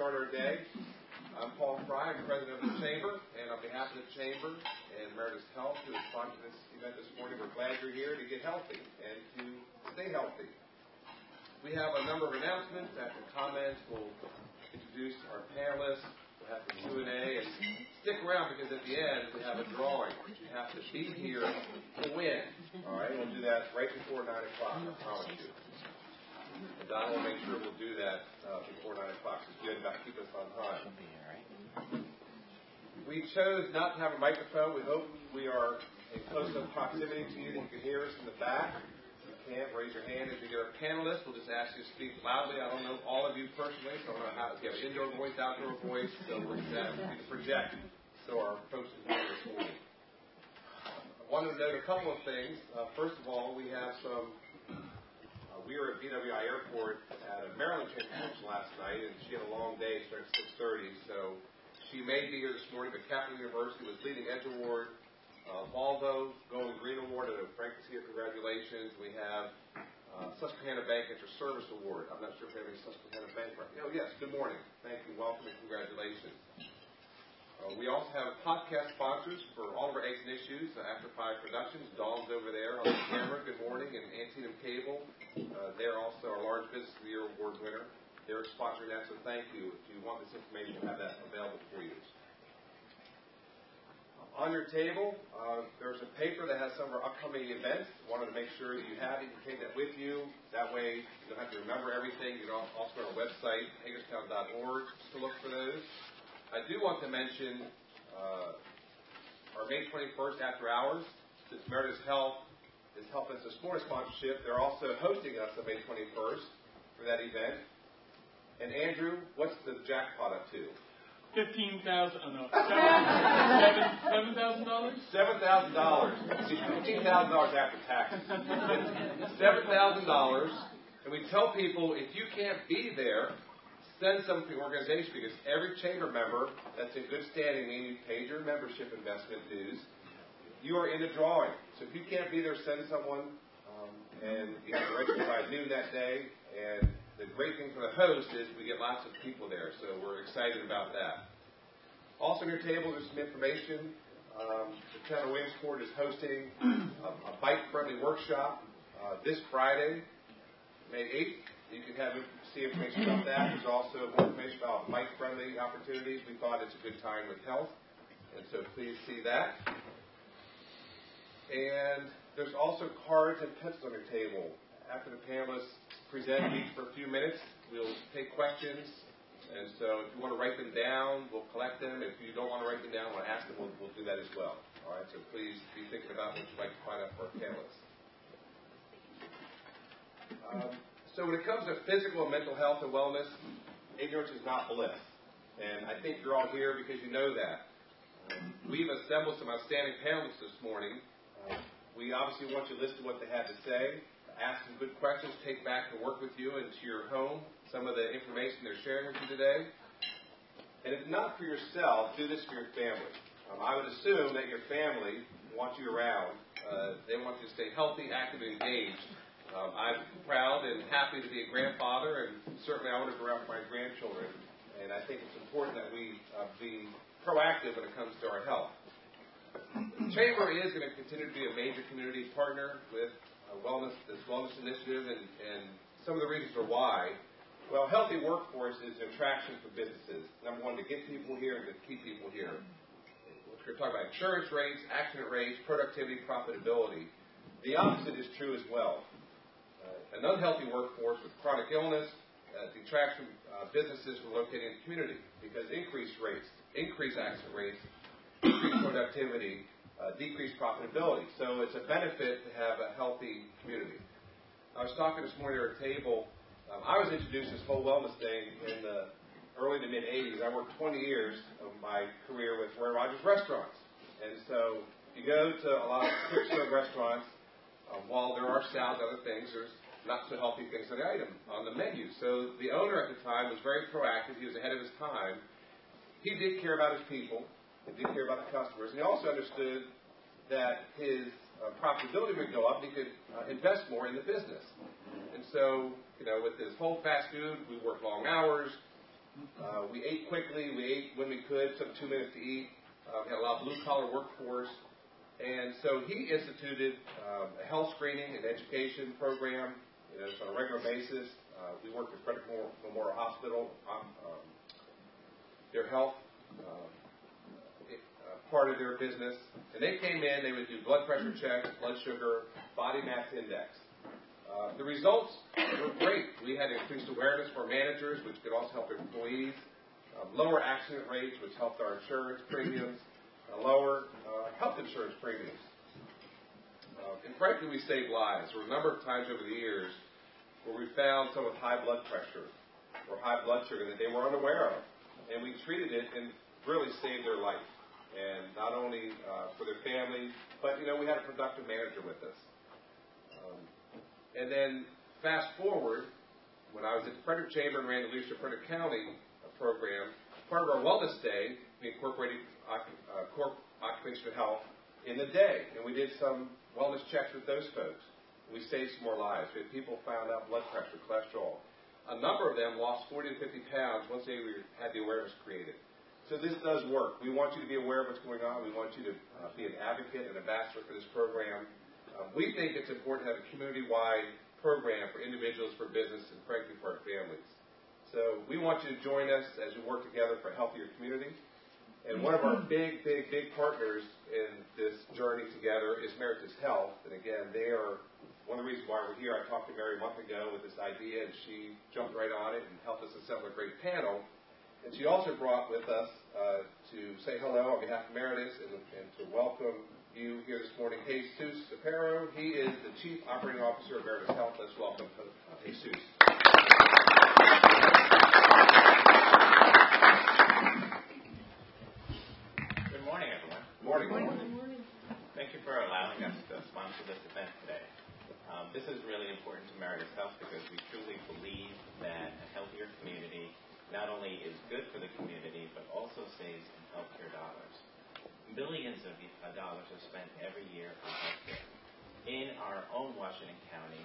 start our day. I'm Paul Fry, I'm president of the Chamber, and on behalf of the Chamber and Meredith Health, who is sponsoring this event this morning, we're glad you're here to get healthy and to stay healthy. We have a number of announcements. After comments, we'll introduce our panelists. We'll have the Q&A, and stick around because at the end we have a drawing. You have to be here to win. All right, we'll do that right before 9 o'clock, I promise you. And Don will make sure we'll do that before 9 o'clock. It's good about to keep us on time. We chose not to have a microphone. We hope we are in close enough proximity to you that you can hear us in the back. If you can't, raise your hand. If you're a panelist, we'll just ask you to speak loudly. I don't know all of you personally, so I don't know how, if you have indoor voice, outdoor voice, so we'll just ask you to project so our folks can hear this morning. I wanted to note a couple of things. First of all, we have some... we were at BWI Airport at a Maryland Chamber function last night, and she had a long day, starting at 6:30, so she may be here this morning, but Capital University was Leading Edge Award, Volvo Going Green Award, and Frank is here, congratulations. We have Susquehanna Bank Inter-Service Award. I'm not sure if we have any Susquehanna Bank right now. Oh, yes, good morning. Thank you, welcome, and congratulations. We also have podcast sponsors for all of our Eggs and Issues, After 5 Productions. Dawn's over there on the camera. Good morning. And Antietam Cable. They're also our Large Business of the Year Award winner. They're sponsoring that, so thank you. If you want this information, we'll have that available for you. On your table, there's a paper that has some of our upcoming events. Wanted to make sure that you have it. You can take that with you. That way, you don't have to remember everything. You can also go on our website, hagerstown.org, to look for those. I do want to mention our May 21st after hours. Since Meredith Health is helping us this morning sponsorship, they're also hosting us on May 21st for that event. And Andrew, what's the jackpot up to? $15,000. Oh no, $7,000. $7,000. See, $15,000 after taxes. $7,000. And we tell people if you can't be there, send something to the organization, because every chamber member that's in good standing, meaning you paid your membership investment dues, you are in the drawing. So if you can't be there, send someone, and you have to register by noon that day. And the great thing for the host is we get lots of people there, so we're excited about that. Also on your table, there's some information. The town of Williamsport is hosting a bike-friendly workshop this Friday, May 8th. You can see information about that. There's also more information about bike-friendly opportunities. We thought it's a good time with health, and so please see that. And there's also cards and pencils on your table. After the panelists present each for a few minutes, we'll take questions. And so if you want to write them down, we'll collect them. If you don't want to write them down, we'll ask them. We'll do that as well. All right, so please be thinking about what you'd like to find out for our panelists. So when it comes to physical and mental health and wellness, ignorance is not bliss. And I think you're all here because you know that. We've assembled some outstanding panelists this morning. We obviously want you to listen to what they have to say, ask some good questions, take back to work with you and to your home some of the information they're sharing with you today. And if not for yourself, do this for your family. I would assume that your family wants you around. They want you to stay healthy, active, and engaged. I'm proud and happy to be a grandfather, and certainly I want to go around with my grandchildren. And I think it's important that we be proactive when it comes to our health. The Chamber is going to continue to be a major community partner with this wellness initiative, and some of the reasons are why. Well, healthy workforce is an attraction for businesses. Number one, to get people here and to keep people here. We're going to talk about insurance rates, accident rates, productivity, profitability. The opposite is true as well. An unhealthy workforce with chronic illness detracts from businesses from locating in the community, because increased rates, increased accident rates, decreased productivity, decreased profitability. So it's a benefit to have a healthy community. I was talking this morning at our table. I was introduced to this whole wellness thing in the early to mid-'80s. I worked 20 years of my career with Roy Rogers Restaurants. And so you go to a lot of quick-serve restaurants, while there are salads and other things, there's not so healthy things on the item, on the menu. So the owner at the time was very proactive. He was ahead of his time. He did care about his people. He did care about the customers. And he also understood that his profitability would go up. He could invest more in the business. And so, with this whole fast food, we work long hours. We ate quickly. We ate when we could. Took 2 minutes to eat. We had a lot of blue-collar workforce. And so he instituted a health screening and education program. It's on a regular basis. We work with Frederick Memorial Hospital on their health part of their business. And they came in, they would do blood pressure checks, blood sugar, body mass index. The results were great. We had increased awareness for managers, which could also help their employees, lower accident rates, which helped our insurance premiums, lower health insurance premiums. And frankly, we saved lives. There were a number of times over the years where we found someone with high blood pressure or high blood sugar that they were unaware of. And we treated it and really saved their life. And not only for their families, but, we had a productive manager with us. And then fast forward, when I was at the Frederick Chamber and ran the Leadership Frederick County program, part of our wellness day, we incorporated occupational health in the day. And we did some wellness checks with those folks. We saved some more lives. We had people found out blood pressure, cholesterol. A number of them lost 40 to 50 pounds once they had the awareness created. So this does work. We want you to be aware of what's going on. We want you to be an advocate and ambassador for this program. We think it's important to have a community-wide program for individuals, for business, and frankly for our families. So we want you to join us as we work together for a healthier community. And one of our big partners in this journey together is Meredith Health. And again, they are one of the reasons why we're here. I talked to Mary a month ago with this idea, and she jumped right on it and helped us assemble a great panel. And she also brought with us to say hello on behalf of Meredith and to welcome you here this morning, Jesus Aparo. He is the Chief Operating Officer of Meredith Health. Let's welcome Jesus. Good morning, everyone. Morning. Thank you for allowing us to sponsor this event today. This is really important to Meredith Health because we truly believe that a healthier community not only is good for the community, but also saves in healthcare dollars. Billions of dollars are spent every year on healthcare. In our own Washington County,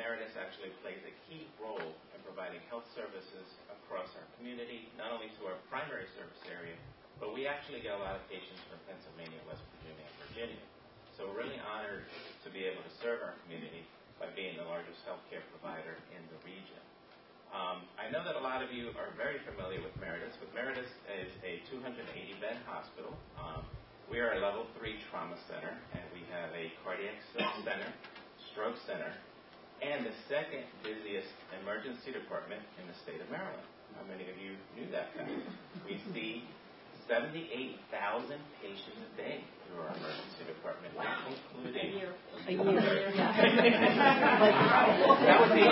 Meredith actually plays a key role in providing health services across our community, not only to our primary service area, but we actually get a lot of patients from Pennsylvania, West Virginia, and Virginia. So we're really honored to be able to serve our community by being the largest healthcare provider in the region. I know that a lot of you are very familiar with Meredith, but Meredith is a 280-bed hospital. We are a level 3 trauma center, and we have a cardiac center, stroke center, and the second busiest emergency department in the state of Maryland. How many of you knew that fact? We see 78,000 patients a day through our emergency department, including a year. That would be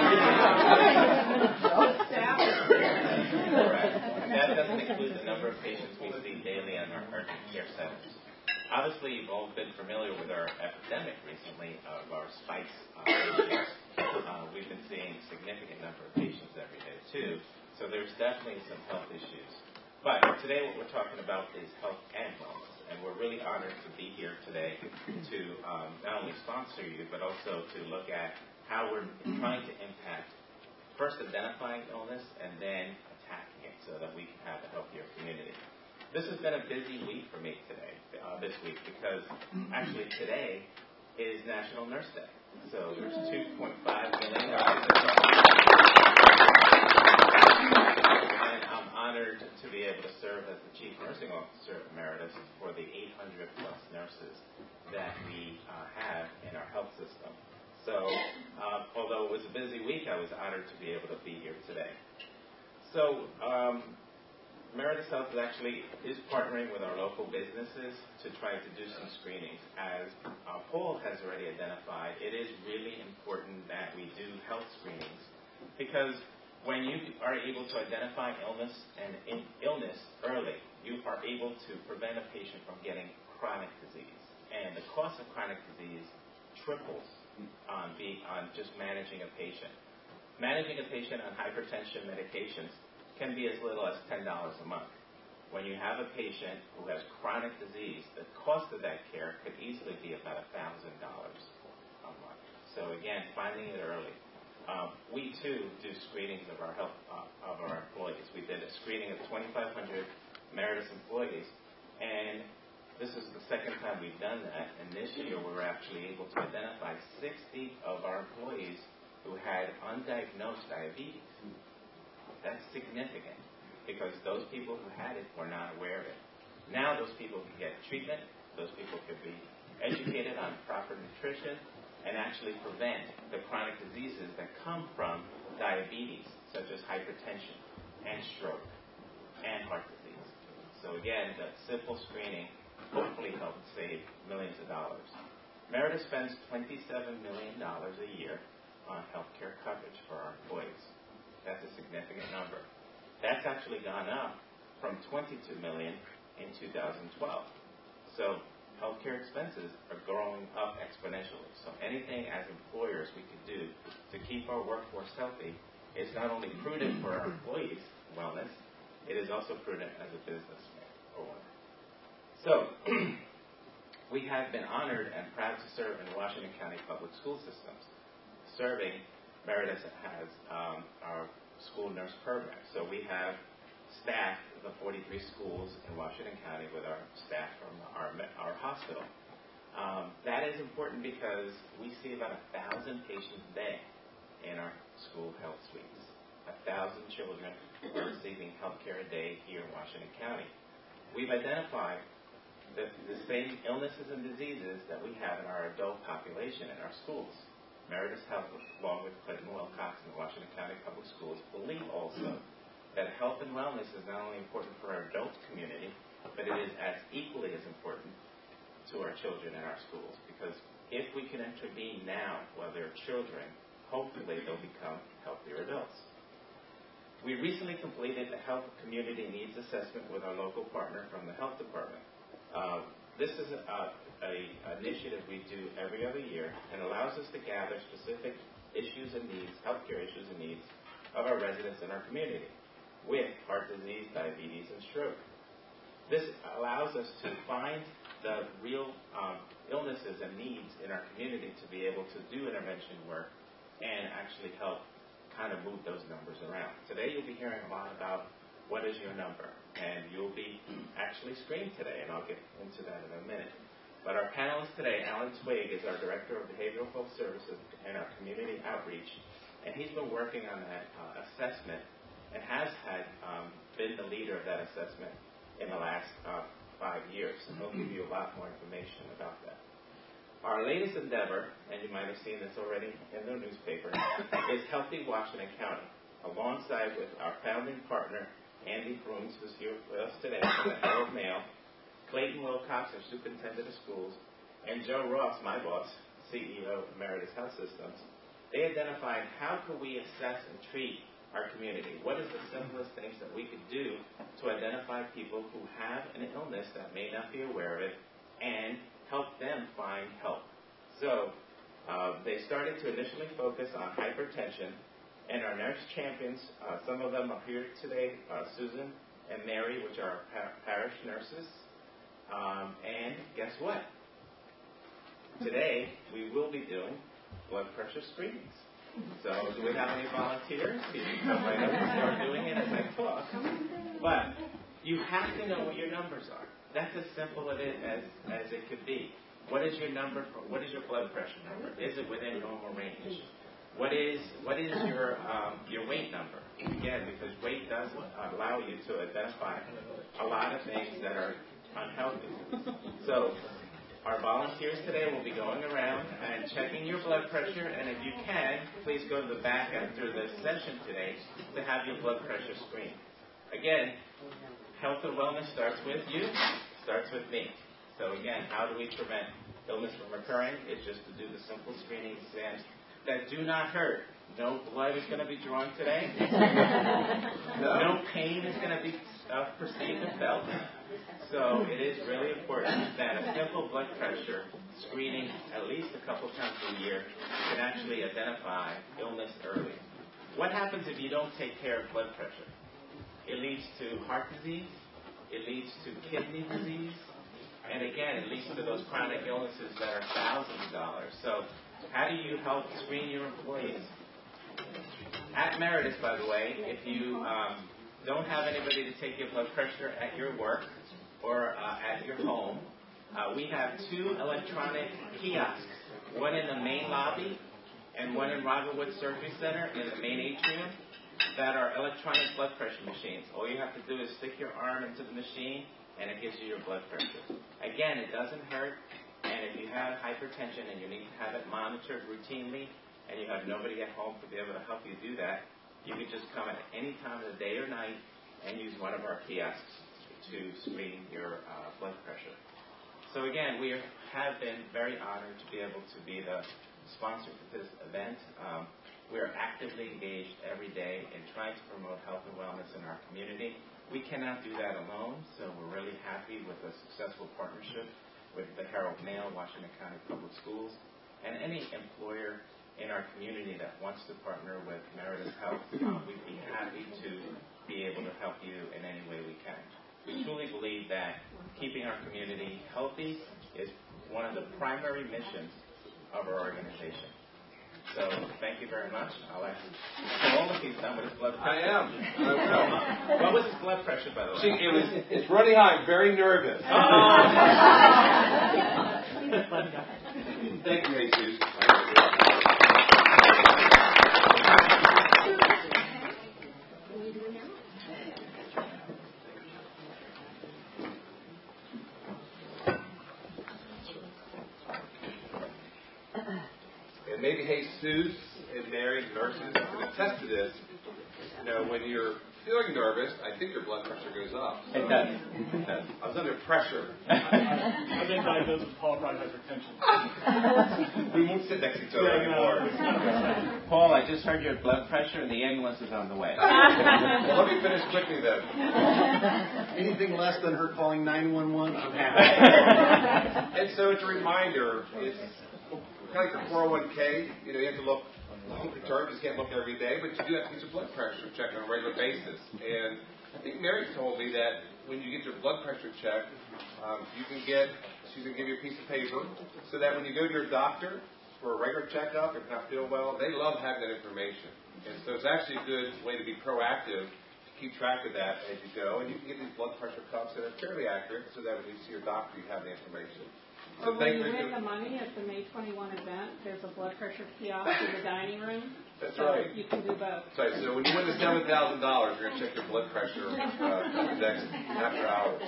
that doesn't include the number of patients we see daily in our urgent care centers. Obviously, you've all been familiar with our epidemic recently of our spikes. We've been seeing a significant number of patients every day, too. So there's definitely some health issues. But today what we're talking about is health and wellness. And we're really honored to be here today to not only sponsor you, but also to look at how we're trying to impact, first identifying illness and then attacking it so that we can have a healthier community. This has been a busy week for me today, this week, because actually today is National Nurse Day. So there's 2.5 million nurses. And I'm honored to be able to serve as the Chief Nursing Officer of Meredith for the 800-plus nurses that we have in our health system. So although it was a busy week, I was honored to be able to be here today. So Meredith Health is partnering with our local businesses to try to do some screenings. As Paul has already identified, it is really important that we do health screenings because when you are able to identify illness early, you are able to prevent a patient from getting chronic disease. And the cost of chronic disease triples on just managing a patient. Managing a patient on hypertension medications can be as little as $10 a month. When you have a patient who has chronic disease, the cost of that care could easily be about $1,000 a month. So again, finding it early. we too do screenings of our employees. We did a screening of 2,500 Meredith employees, and this is the second time we've done that. And this year we were actually able to identify 60 of our employees who had undiagnosed diabetes. That's significant because those people who had it were not aware of it. Now those people can get treatment. Those people could be educated on proper nutrition and actually prevent the chronic diseases that come from diabetes, such as hypertension and stroke and heart disease. So again, the simple screening hopefully helps save millions of dollars. Meredith spends $27 million a year on healthcare coverage for our employees. That's a significant number. That's actually gone up from $22 million in 2012. So healthcare expenses are growing up exponentially. So anything as employers we can do to keep our workforce healthy is not only prudent for our employees' wellness, it is also prudent as a business owner. So we have been honored and proud to serve in Washington County public school systems. Serving, Meredith has our school nurse program. So we have staffed the 43 schools in Washington County with our staff from our hospital. That is important because we see about 1,000 patients a day in our school health suites. 1,000 children are receiving health care a day here in Washington County. We've identified the same illnesses and diseases that we have in our adult population in our schools. Meredith Health, along with Clinton Wilcox and the Washington County Public Schools, believe also that health and wellness is not only important for our adult community, but it is as equally as important to our children in our schools. Because if we can intervene now while they're children, hopefully they'll become healthier adults. We recently completed a health community needs assessment with our local partner from the health department. This is an initiative we do every other year and allows us to gather specific issues and needs, healthcare issues and needs of our residents in our community with heart disease, diabetes, and stroke. This allows us to find the real illnesses and needs in our community to be able to do intervention work and actually help kind of move those numbers around. Today you'll be hearing a lot about what is your number, and you'll be actually screened today, and I'll get into that in a minute. But our panelist today, Alan Twigg, is our Director of Behavioral Health Services and our Community Outreach, and he's been working on that assessment and has been the leader of that assessment in the last 5 years, and he'll give you a lot more information about that. Our latest endeavor, and you might have seen this already in the newspaper, is Healthy Washington County, alongside with our founding partner, Andy Brooms, who's here with us today from the Herald Mail, Clayton Wilcox, our superintendent of schools, and Joe Ross, my boss, CEO of Meredith Health Systems. They identified how could we assess and treat our community. What is the simplest things that we could do to identify people who have an illness that may not be aware of it and help them find help. So they started to initially focus on hypertension, and our nurse champions, some of them are here today, Susan and Mary, which are parish nurses. And guess what? Today, we will be doing blood pressure screenings. So do we have any volunteers? You can come right up and start doing it as I talk. But you have to know what your numbers are. That's as simple as it could be. What is your number? What is your blood pressure number? Is it within normal range? What is your weight number? Again, because weight does allow you to identify a lot of things that are unhealthy. So our volunteers today will be going around and checking your blood pressure, and if you can, please go to the back after the session today to have your blood pressure screened. Again, health and wellness starts with you, starts with me. So again, how do we prevent illness from occurring? It's just to do the simple screening exams that do not hurt. No blood is going to be drawn today. No pain is going to be perceived and felt. So it is really important that a simple blood pressure screening at least a couple times a year can actually identify illness early. What happens if you don't take care of blood pressure? It leads to heart disease. It leads to kidney disease. And again, it leads to those chronic illnesses that are thousands of dollars. So how do you help screen your employees? At Meredith, by the way, if you don't have anybody to take your blood pressure at your work or at your home, we have 2 electronic kiosks, one in the main lobby and one in Rivalwood Surgery Center in the main atrium, that are electronic blood pressure machines. All you have to do is stick your arm into the machine and it gives you your blood pressure. Again, it doesn't hurt, and if you have hypertension and you need to have it monitored routinely and you have nobody at home to be able to help you do that, you can just come at any time of the day or night and use one of our kiosks to screen your blood pressure. So again, we have been very honored to be able to be the sponsor for this event. We are actively engaged every day in trying to promote health and wellness in our community. We cannot do that alone, so we're really happy with a successful partnership with the Herald Mail, Washington County Public Schools, and any employer in our community that wants to partner with Meredith Health. We'd be happy to be able to help you in any way we can. We truly believe that keeping our community healthy is one of the primary missions of our organization. So, thank you very much. I'll ask Paul if he's done with his blood pressure. I am. What was his blood pressure, by the way? It's running high. I'm very nervous. Thank you, Jesus. And maybe Jesus and Mary, nurses, can attest to this. You know, when you're feeling nervous, I think your blood pressure goes up. It does. I was under pressure. I've been diagnosed with pulmonary hypertension. We won't sit next to each other anymore. Paul, I just heard your blood pressure and the ambulance is on the way. Well, let me finish quickly then. Anything less than her calling 911, I'm happy. And so it's a reminder, it's kind of like your 401k, you know, you have to look longer term, you just can't look every day, but you do have to get your blood pressure checked on a regular basis. And I think Mary told me that when you get your blood pressure checked, she's going to give you a piece of paper so that when you go to your doctor for a regular checkup, if you're not feeling well, they love having that information. And so it's actually a good way to be proactive, to keep track of that as you go. And you can get these blood pressure cuffs that are fairly accurate so that when you see your doctor, you have the information. So when you win the money at the May 21 event, there's a blood pressure kiosk in the dining room. That's so right. You can do both. That's right. So when you win the $7,000, you're going to check your blood pressure after hours.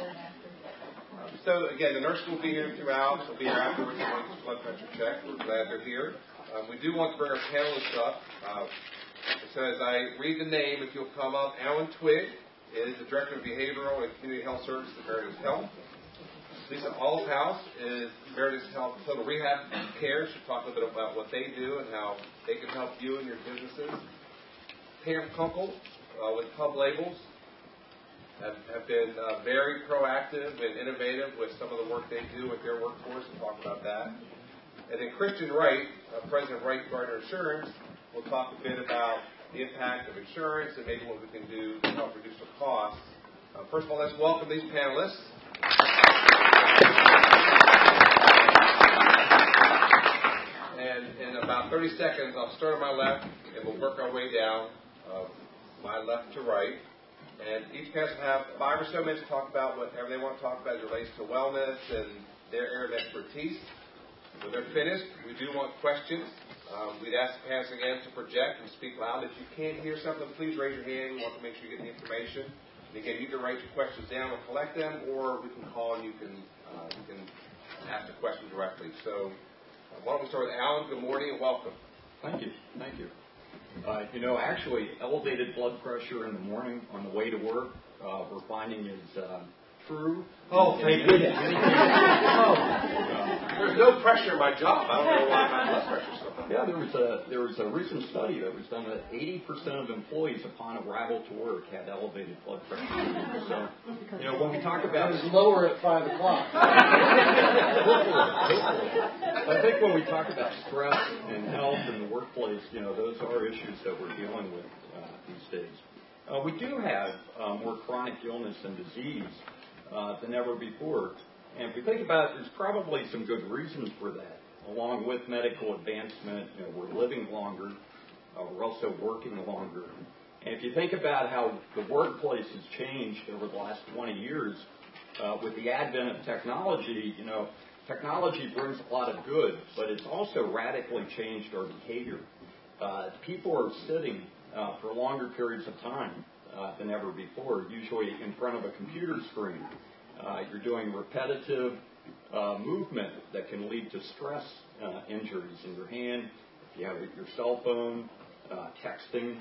So again, the nurse will be here throughout. She'll be here afterwards to get your blood pressure checked. We're glad they're here. We do want to bring our panelists up. So as I read the name, if you'll come up, Alan Twigg is the Director of Behavioral and Community Health Services at Meredith Health. Lisa House is Meredith Health Total Rehab Care. She'll talk a little bit about what they do and how they can help you and your businesses. Pam Kunkel with Pub Labels have been very proactive and innovative with some of the work they do with their workforce. We'll talk about that. And then Christian Wright, President of Wright Gardner Insurance, will talk a bit about the impact of insurance and maybe what we can do to help reduce the costs. First of all, let's welcome these panelists. And in about 30 seconds, I'll start on my left, and we'll work our way down, my left to right. And each panelist will have 5 or so minutes to talk about whatever they want to talk about as it relates to wellness and their area of expertise. When they're finished, we do want questions. We'd ask the panelists again to project and speak loud. If you can't hear something, please raise your hand. We want to make sure you get the information. And again, you can write your questions down, we'll collect them, or we can call and you can ask the question directly. So why don't we start with Alan? Good morning and welcome. Thank you. Actually, elevated blood pressure in the morning on the way to work, we're finding is true. Oh, thank goodness. There's no pressure in my job. I don't know why my blood pressure's so high. Yeah, there was a recent study that was done that 80% of employees upon arrival to work had elevated blood pressure. So, when we talk about It's lower at 5 o'clock. I think when we talk about stress and health in the workplace, those are issues that we're dealing with these days. We do have more chronic illness and disease than ever before. And if we think about it, there's probably some good reasons for that. Along with medical advancement, we're living longer. we're also working longer. And if you think about how the workplace has changed over the last 20 years, with the advent of technology, technology brings a lot of good, but it's also radically changed our behavior. People are sitting for longer periods of time than ever before, usually in front of a computer screen. You're doing repetitive movement that can lead to stress injuries in your hand, if you have your cell phone, texting.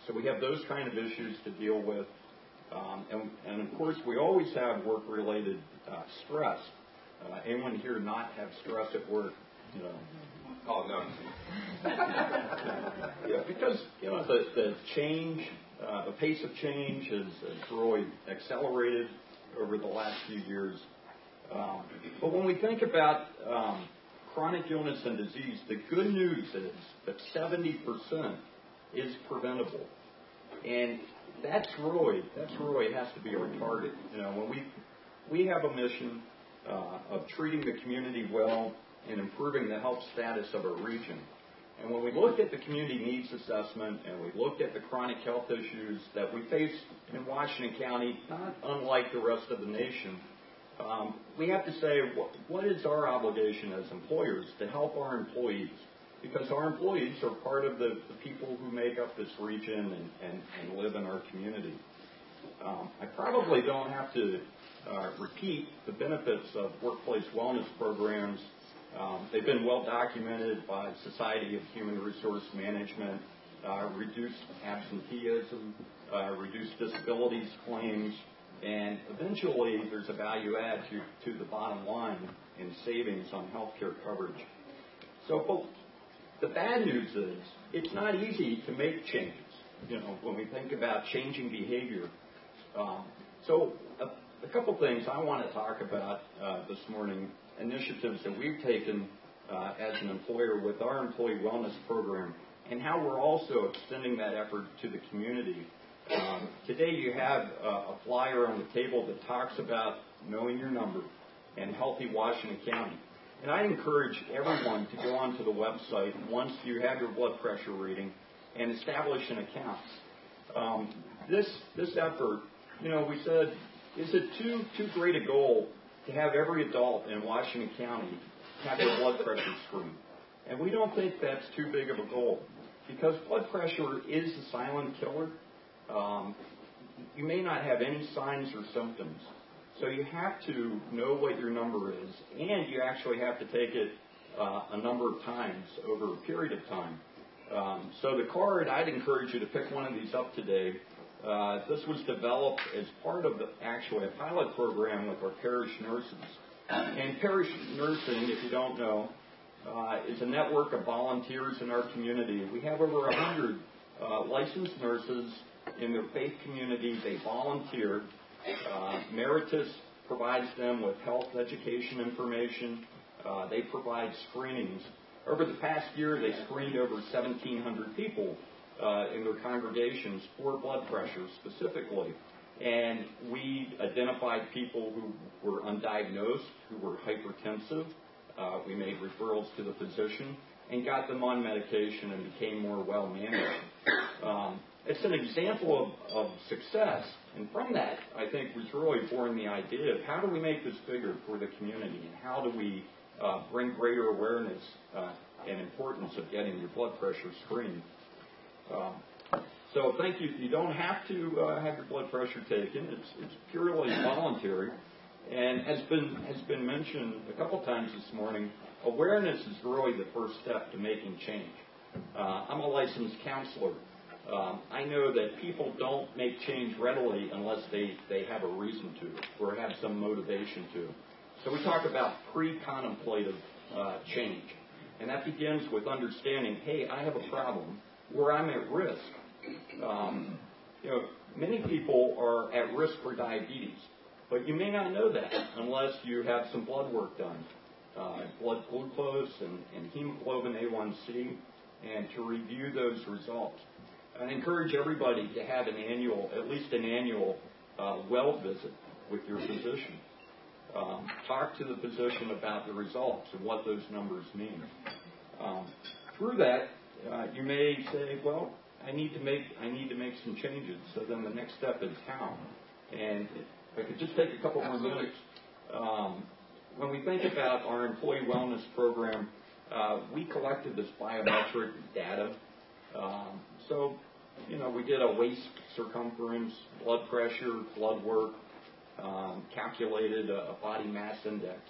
So we have those kind of issues to deal with. And of course, we always have work-related stress. Anyone here not have stress at work? Oh, no. Yeah, because, the change, the pace of change has really accelerated over the last few years. But when we think about chronic illness and disease, the good news is that 70% is preventable. And that's really has to be our target. When we have a mission of treating the community well and improving the health status of our region. And when we looked at the community needs assessment and we looked at the chronic health issues that we face in Washington County, not unlike the rest of the nation, we have to say, what is our obligation as employers to help our employees? Because our employees are part of the people who make up this region and live in our community. I probably don't have to repeat the benefits of workplace wellness programs. They've been well documented by Society of Human Resource Management, reduced absenteeism, reduced disabilities claims, and eventually there's a value add to the bottom line in savings on health care coverage. So the bad news is it's not easy to make changes, when we think about changing behavior. So a couple things I want to talk about this morning, initiatives that we've taken as an employer with our employee wellness program and how we're also extending that effort to the community. Today you have a flyer on the table that talks about knowing your number and Healthy Washington County. And I encourage everyone to go onto the website once you have your blood pressure reading and establish an account. This effort, we said, is it too great a goal to have every adult in Washington County have their blood pressure screened? And we don't think that's too big of a goal because blood pressure is a silent killer. You may not have any signs or symptoms. So you have to know what your number is, and you actually have to take it a number of times over a period of time. So the card, I'd encourage you to pick one of these up today. This was developed as part of a pilot program with our parish nurses. And parish nursing, if you don't know, is a network of volunteers in our community. We have over 100 licensed nurses in their faith community. They volunteer. Meredith provides them with health education information. They provide screenings. Over the past year, they screened over 1,700 people in their congregations for blood pressure specifically. And we identified people who were undiagnosed, who were hypertensive. We made referrals to the physician and got them on medication and became more well-managed. It's an example of success. And from that, I think, was really born the idea of how do we make this bigger for the community and how do we bring greater awareness and importance of getting your blood pressure screened. So thank you. You don't have to have your blood pressure taken. It's purely voluntary. And has been mentioned a couple times this morning, awareness is really the first step to making change. I'm a licensed counselor. I know that people don't make change readily unless they have a reason to or have some motivation to. So we talk about pre-contemplative change. And that begins with understanding, hey, I have a problem where I'm at risk. Many people are at risk for diabetes, but you may not know that unless you have some blood work done, blood glucose and hemoglobin A1C, and to review those results. I encourage everybody to have at least an annual well visit with your physician. Talk to the physician about the results and what those numbers mean. Through that, you may say, well, I need to make some changes. So then the next step is how. And if I could just take a couple more minutes. When we think about our employee wellness program, we collected this biometric data. So, we did a waist circumference, blood pressure, blood work, calculated a body mass index.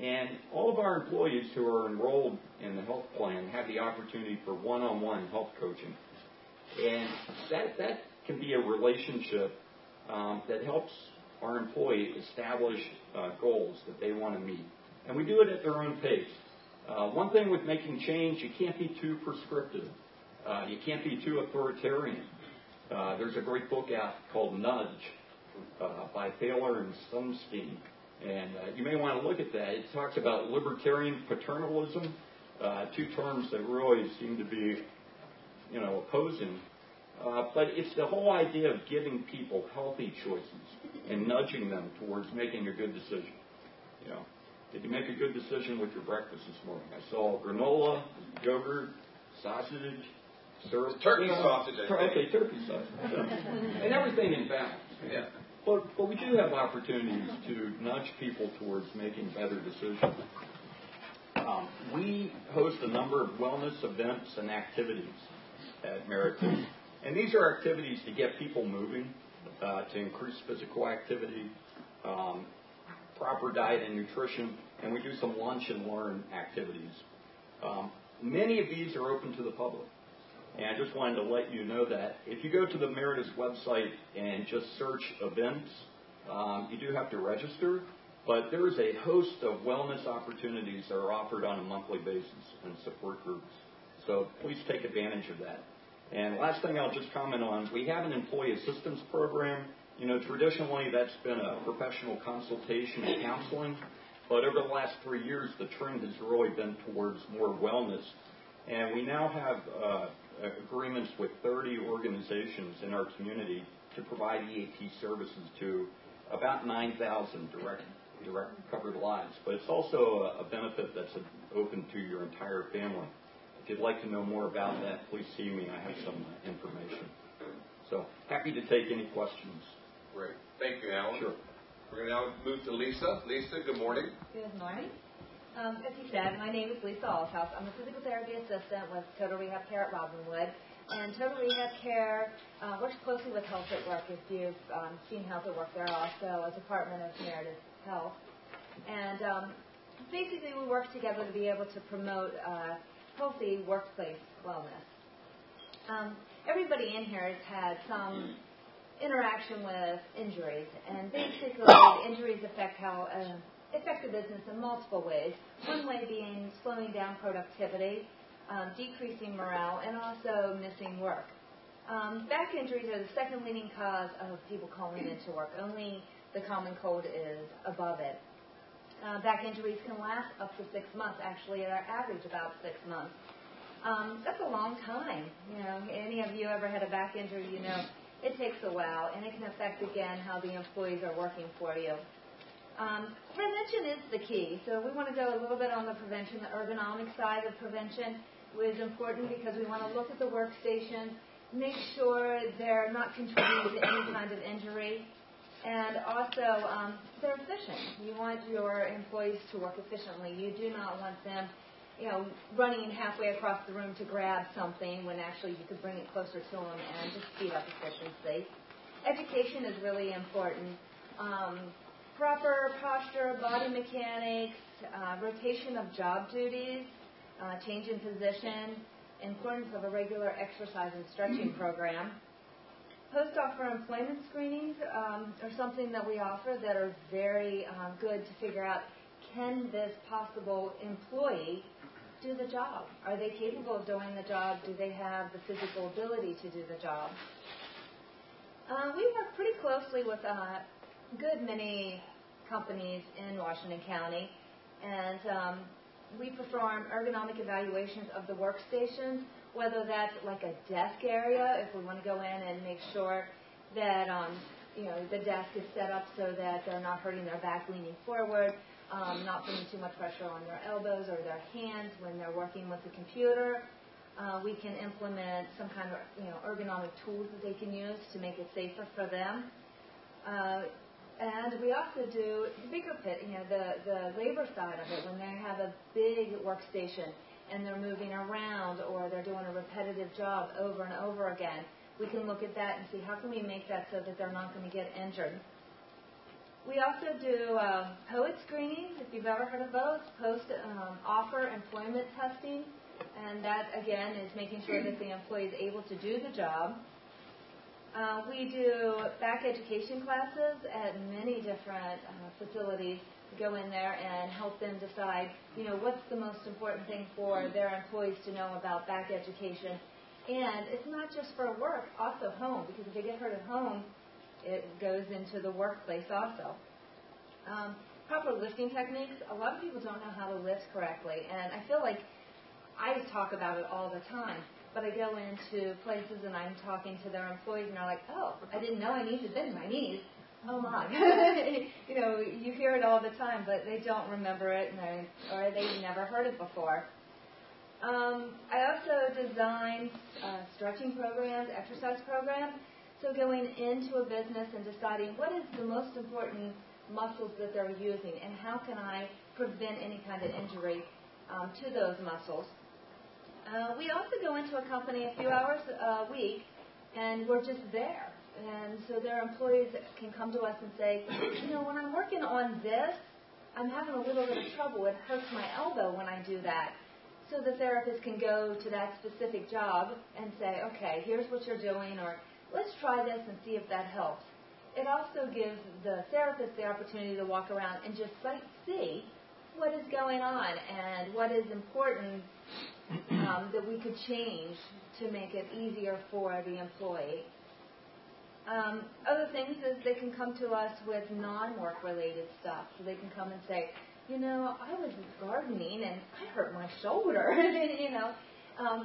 And all of our employees who are enrolled in the health plan have the opportunity for one-on-one health coaching. And that can be a relationship that helps our employee establish goals that they want to meet. And we do it at their own pace. One thing with making change, you can't be too prescriptive. You can't be too authoritarian. There's a great book out called Nudge by Thaler and Sunstein. And you may want to look at that. It talks about libertarian paternalism, two terms that really seem to be, opposing. But it's the whole idea of giving people healthy choices and nudging them towards making a good decision. Did you make a good decision with your breakfast this morning? I saw granola, yogurt, sausage, syrup. Turkey sausage, I think. Okay, turkey sausage. And everything in balance. Yeah. But we do have opportunities to nudge people towards making better decisions. We host a number of wellness events and activities at Meredith. And these are activities to get people moving, to increase physical activity, proper diet and nutrition, and we do some lunch and learn activities. Many of these are open to the public. And I just wanted to let you know that. If you go to the Meredith website and just search events, you do have to register, but there is a host of wellness opportunities that are offered on a monthly basis and support groups. So please take advantage of that. And last thing I'll just comment on, we have an employee assistance program. Traditionally that's been a professional consultation and counseling, but over the last 3 years the trend has really been towards more wellness. And we now have agreements with 30 organizations in our community to provide EAP services to about 9,000 direct covered lives. But it's also a benefit that's open to your entire family. If you'd like to know more about that, please see me. I have some information. So happy to take any questions. Great. Thank you, Alan. Sure. We're going to now move to Lisa. Lisa, good morning. Good morning. As you said, my name is Lisa Althouse. I'm a physical therapy assistant with Total Rehab Care at Robinwood. And Total Rehab Care works closely with Health at Work. If you've seen Health at Work, they're also a department of Meredith Health. And basically we work together to be able to promote healthy workplace wellness. Everybody in here has had some interaction with injuries. And basically injuries affect the business in multiple ways. One way being slowing down productivity, decreasing morale, and also missing work. Back injuries are the second leading cause of people calling into work. Only the common cold is above it. Back injuries can last up to 6 months. Actually, at our average, about 6 months. That's a long time. Any of you ever had a back injury, it takes a while, and it can affect, again, how the employees are working for you. Prevention is the key. So we want to go a little bit on the prevention, the ergonomic side of prevention is important because we want to look at the workstation, make sure they're not contributing to any kind of injury, and also they're efficient. You want your employees to work efficiently. You do not want them, running halfway across the room to grab something when actually you could bring it closer to them and just speed up efficiency. Education is really important. Proper posture, body mechanics, rotation of job duties, change in position, importance of a regular exercise and stretching program. Post-offer employment screenings are something that we offer that are very good to figure out, can this possible employee do the job? Are they capable of doing the job? Do they have the physical ability to do the job? We work pretty closely with good many companies in Washington County, and we perform ergonomic evaluations of the workstations, whether that's like a desk area, if we want to go in and make sure that the desk is set up so that they're not hurting their back leaning forward, not putting too much pressure on their elbows or their hands when they're working with the computer. We can implement some kind of ergonomic tools that they can use to make it safer for them. And we also do the bigger the labor side of it, when they have a big workstation and they're moving around or they're doing a repetitive job over and over again. We can look at that and see how can we make that so that they're not going to get injured. We also do POET screenings, if you've ever heard of those, post-offer employment testing, and that, again, is making sure that the employee is able to do the job. We do back education classes at many different facilities to go in there and help them decide, what's the most important thing for their employees to know about back education. And it's not just for work, also home, because if they get hurt at home, it goes into the workplace also. Proper lifting techniques. A lot of people don't know how to lift correctly, and I feel like I talk about it all the time, but I go into places and I'm talking to their employees, and they're like, oh, I didn't know I needed to bend my knees. Oh, my. You hear it all the time, but they don't remember it, or they've never heard it before. I also design stretching programs, exercise programs. So going into a business and deciding what is the most important muscles that they're using and how can I prevent any kind of injury to those muscles. We also go into a company a few hours a week and we're just there. And so their employees can come to us and say, when I'm working on this, I'm having a little bit of trouble. It hurts my elbow when I do that. So the therapist can go to that specific job and say, okay, here's what you're doing, or let's try this and see if that helps. It also gives the therapist the opportunity to walk around and just see what is going on and what is important that we could change to make it easier for the employee. Other things is they can come to us with non-work related stuff. So they can come and say, I was gardening and I hurt my shoulder,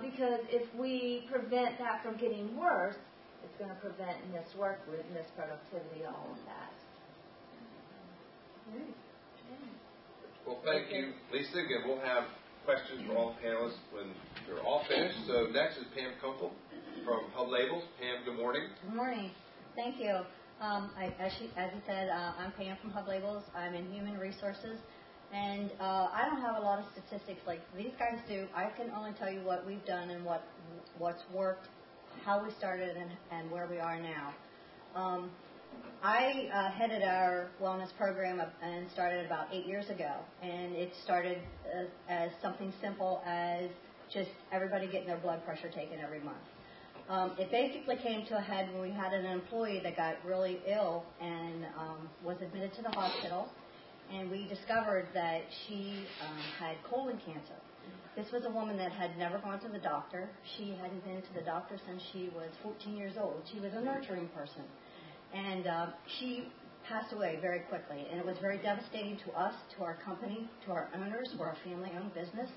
because if we prevent that from getting worse, it's going to prevent missed work, missed productivity, all of that. Well, thank you, Lisa. Again, we'll have questions for all panelists when you're all finished. So next is Pam Kunkel from Hub Labels. Pam, good morning. Good morning. Thank you. As you said, I'm Pam from Hub Labels. I'm in Human Resources. And I don't have a lot of statistics like these guys do. I can only tell you what we've done and what's worked, how we started, and where we are now. I headed our wellness program and started about 8 years ago. And it started as something simple as just everybody getting their blood pressure taken every month. It basically came to a head when we had an employee that got really ill and was admitted to the hospital. And we discovered that she had colon cancer. This was a woman that had never gone to the doctor. She hadn't been to the doctor since she was 14 years old. She was a nurturing person. And she passed away very quickly. And it was very devastating to us, to our company, to our owners. We're a family-owned business.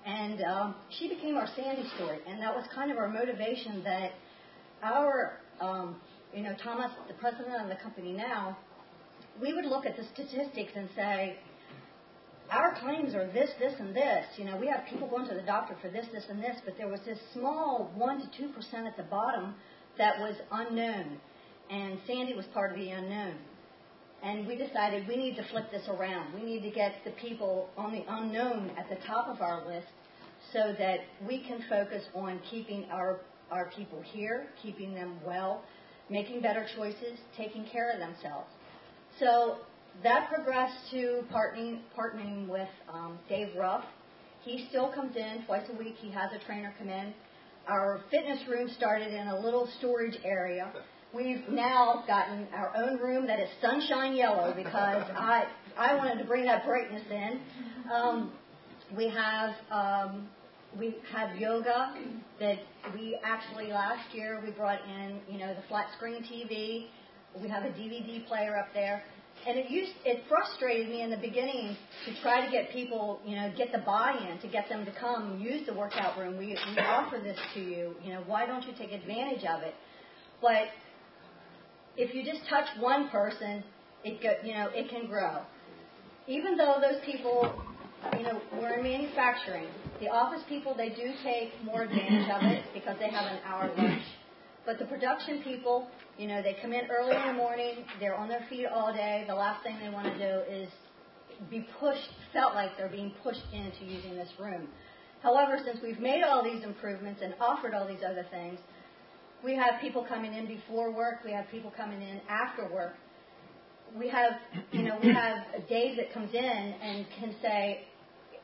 And she became our Sandy story. And that was kind of our motivation that our, Thomas, the president of the company now, we would look at the statistics and say, our claims are this, this, and this. We have people going to the doctor for this, this, and this, but there was this small 1% to 2% at the bottom that was unknown. And Sandy was part of the unknown. And we decided we need to flip this around. We need to get the people on the unknown at the top of our list so that we can focus on keeping our people here, keeping them well, making better choices, taking care of themselves. So that progressed to partnering with Dave Ruff. He still comes in twice a week. He has a trainer come in. Our fitness room started in a little storage area. We've now gotten our own room that is sunshine yellow because I wanted to bring that brightness in. We have yoga that we actually last year we brought in, the flat screen TV. We have a DVD player up there. And it frustrated me in the beginning to try to get people, get the buy-in, to get them to come use the workout room. We offer this to you. Why don't you take advantage of it? But if you just touch one person, it can grow. Even though those people we're in manufacturing. The office people, they do take more advantage of it because they have an hour lunch. But the production people, they come in early in the morning, they're on their feet all day. The last thing they want to do is felt like they're being pushed into using this room. However, since we've made all these improvements and offered all these other things, we have people coming in before work, we have people coming in after work. We have Dave that comes in and can say,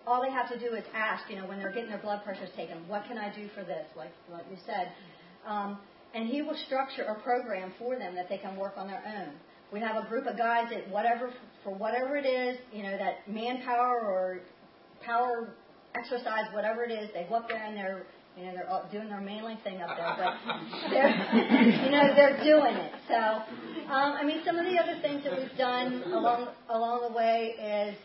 all they have to do is ask, when they're getting their blood pressures taken, what can I do for this, like you said. And he will structure a program for them that they can work on their own. We have a group of guys that for whatever it is, that manpower or power exercise, whatever it is, they go up there and they're doing their manly thing up there, but they're doing it. So, some of the other things that we've done along the way is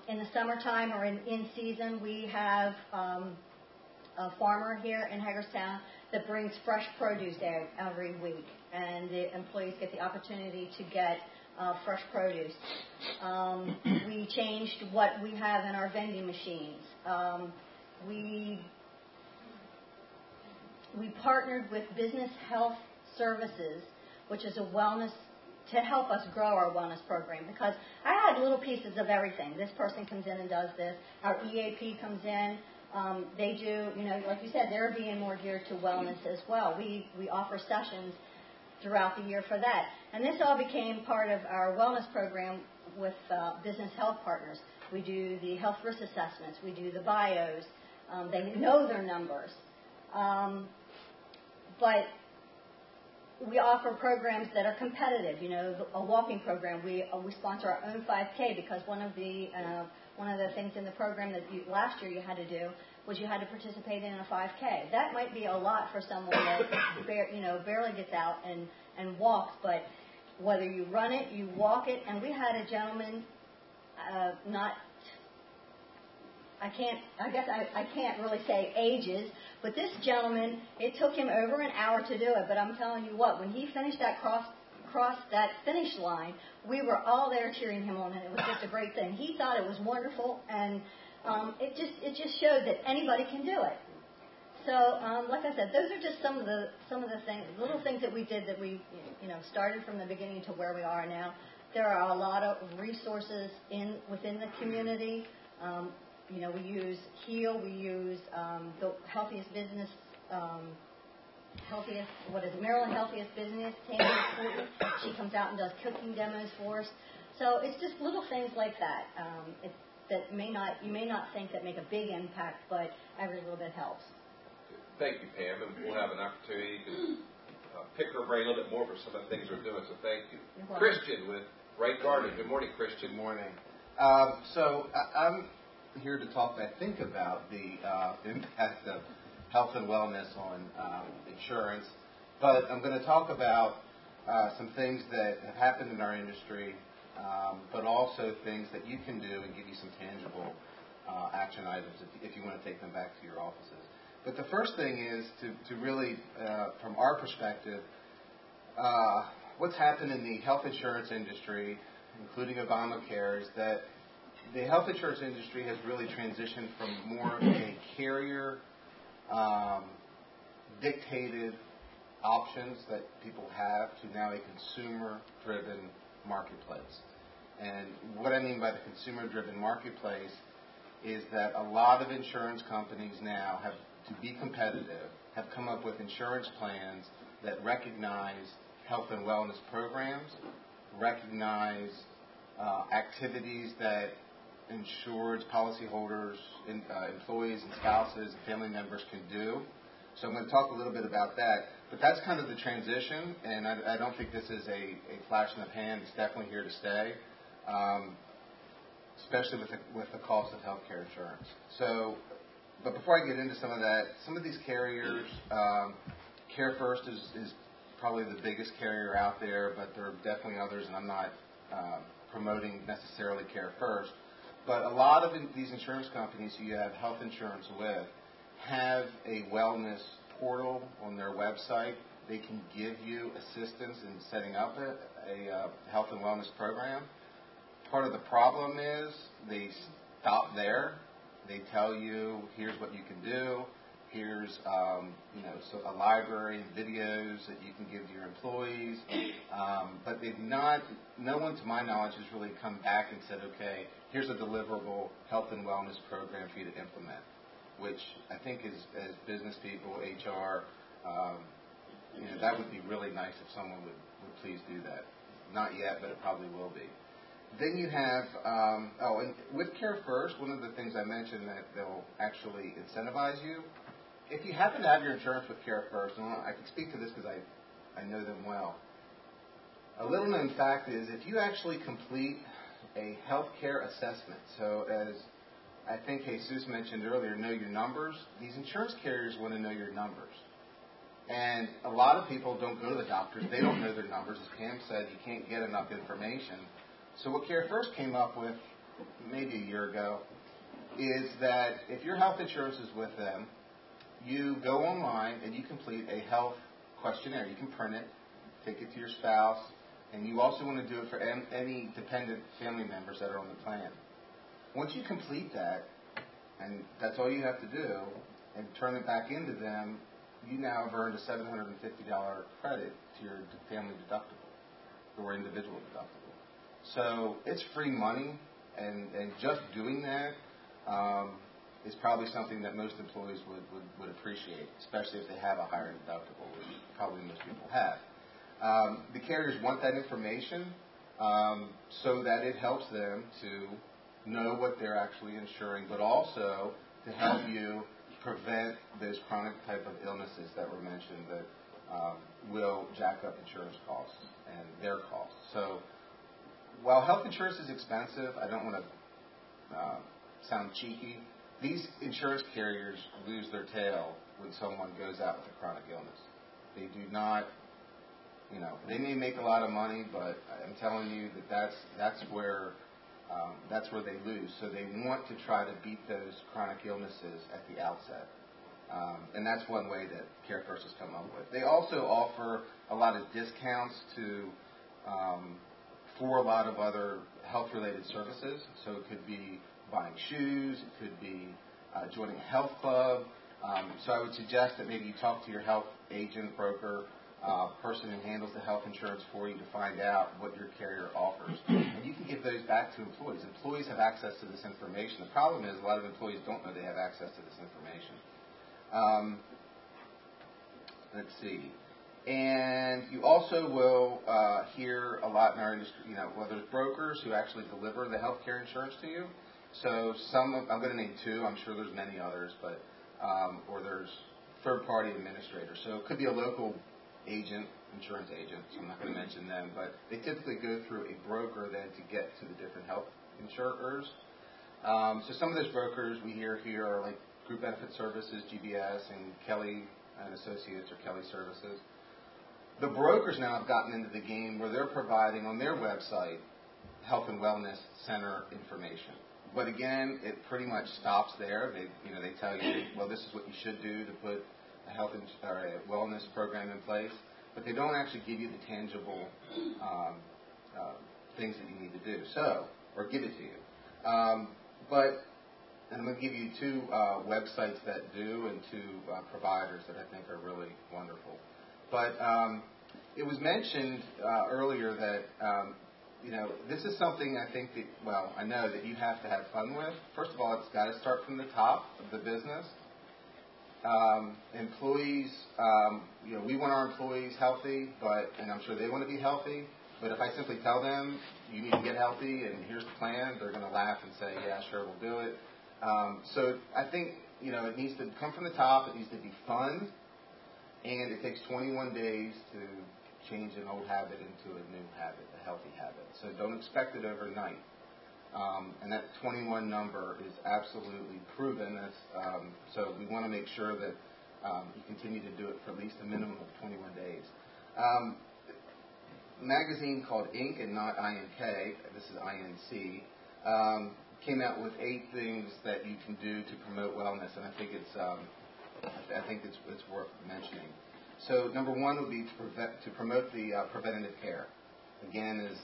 in the summertime or in season, we have a farmer here in Hagerstown that brings fresh produce there every week, and the employees get the opportunity to get fresh produce. We changed what we have in our vending machines. We partnered with Business Health Services, which is a wellness, to help us grow our wellness program, because I had little pieces of everything. This person comes in and does this. Our EAP comes in. They do, like you said, they're being more geared to wellness as well. We offer sessions throughout the year for that. And this all became part of our wellness program with business health partners. We do the health risk assessments. We do the bios. They know their numbers. But we offer programs that are competitive. A walking program. We sponsor our own 5K because one of the things in the program that last year you had to do was you had to participate in a 5K. That might be a lot for someone that barely gets out and walks, but whether you run it, you walk it, and we had a gentleman, I can't really say ages, but this gentleman, it took him over an hour to do it, but I'm telling you what, when he finished that cross that finish line, we were all there cheering him on, and it was just a great thing. He thought it was wonderful, and it just showed that anybody can do it. So, like I said, those are just some of the things, little things that we did that we, started from the beginning to where we are now. There are a lot of resources within the community. We use HEAL, we use the Healthiest Business, Maryland Healthiest Business, Tammy. She comes out and does cooking demos for us. So it's just little things like that that you may not think that make a big impact, but every little bit helps. Thank you, Pam, and we'll have an opportunity to pick her brain a little bit more for some of the things we're doing, so thank you. Christian with Right Garden. Good morning, Christian. Good morning. So I'm here to talk, I think, about the impact of health and wellness on insurance, but I'm going to talk about some things that have happened in our industry, but also things that you can do and give you some tangible action items if you want to take them back to your offices. But the first thing is to really, from our perspective, what's happened in the health insurance industry, including Obamacare, is that the health insurance industry has really transitioned from more of a carrier dictated options that people have to now a consumer-driven marketplace. And what I mean by the consumer-driven marketplace is that a lot of insurance companies now have, to be competitive, have come up with insurance plans that recognize health and wellness programs, recognize activities that insured policyholders, employees and spouses and family members can do. So I'm going to talk a little bit about that. But that's kind of the transition, and I don't think this is a flash in the pan. It's definitely here to stay, especially with the cost of healthcare insurance. So, but before I get into some of that, some of these carriers, Care First is probably the biggest carrier out there, but there are definitely others, and I'm not promoting necessarily Care First. But a lot of these insurance companies who you have health insurance with have a wellness portal on their website. They can give you assistance in setting up a health and wellness program. Part of the problem is they stop there. They tell you, here's what you can do. Here's so a library, videos that you can give to your employees. But no one to my knowledge has really come back and said, okay, here's a deliverable health and wellness program for you to implement, which I think is, as business people, HR, that would be really nice if someone would please do that. Not yet, but it probably will be. Then you have, and with Care First, one of the things I mentioned that they'll actually incentivize you. If you happen to have your insurance with Care First, and I can speak to this because I know them well, a little known fact is if you actually complete a health care assessment, so as I think Jesus mentioned earlier, know your numbers, these insurance carriers want to know your numbers. And a lot of people don't go to the doctors. They don't know their numbers. As Pam said, you can't get enough information. So what Care First came up with maybe a year ago is that if your health insurance is with them, you go online and you complete a health questionnaire. You can print it, take it to your spouse, and you also want to do it for any dependent family members that are on the plan. Once you complete that, and that's all you have to do, and turn it back into them, you now have earned a $750 credit to your family deductible or individual deductible. So it's free money, and just doing that is probably something that most employees would appreciate, especially if they have a higher deductible, which probably most people have. The carriers want that information so that it helps them to know what they're actually insuring, but also to help you prevent those chronic type of illnesses that were mentioned that will jack up insurance costs and their costs. So while health insurance is expensive, I don't want to sound cheeky. These insurance carriers lose their tail when someone goes out with a chronic illness. They do not, they may make a lot of money, but I'm telling you that that's where they lose. So they want to try to beat those chronic illnesses at the outset. And that's one way that Care First has come up with. They also offer a lot of discounts for a lot of other health-related services. So it could be buying shoes, it could be joining a health club. So I would suggest that maybe you talk to your health agent, broker, person who handles the health insurance for you to find out what your carrier offers. And you can give those back to employees. Employees have access to this information. The problem is a lot of employees don't know they have access to this information. Let's see. And you also will hear a lot in our industry, well, there's brokers who actually deliver the health care insurance to you. So I'm going to name two. I'm sure there's many others, but or there's third-party administrators. So it could be a local agent, insurance agent, so I'm not going to mention them, but they typically go through a broker then to get to the different health insurers. So some of those brokers we hear here are like Group Benefit Services, GBS, and Kelly and Associates or Kelly Services. The brokers now have gotten into the game where they're providing on their website health and wellness center information. But again, it pretty much stops there. They tell you, well, this is what you should do to put a health or a wellness program in place, but they don't actually give you the tangible things that you need to do. Or give it to you. And I'm going to give you two websites that do and two providers that I think are really wonderful. But it was mentioned earlier that this is something I think that, I know that you have to have fun with. First of all, it's got to start from the top of the business. Employees, we want our employees healthy, and I'm sure they want to be healthy. But if I simply tell them you need to get healthy and here's the plan, they're going to laugh and say, yeah, sure, we'll do it. So I think it needs to come from the top. It needs to be fun, and it takes 21 days to change an old habit into a new habit, a healthy habit. So don't expect it overnight. And that 21 number is absolutely proven. So we want to make sure that you continue to do it for at least a minimum of 21 days. A magazine called Inc. and not INK, this is INC, came out with 8 things that you can do to promote wellness, and I think it's worth mentioning. So number 1 would be to promote the preventative care. Again, as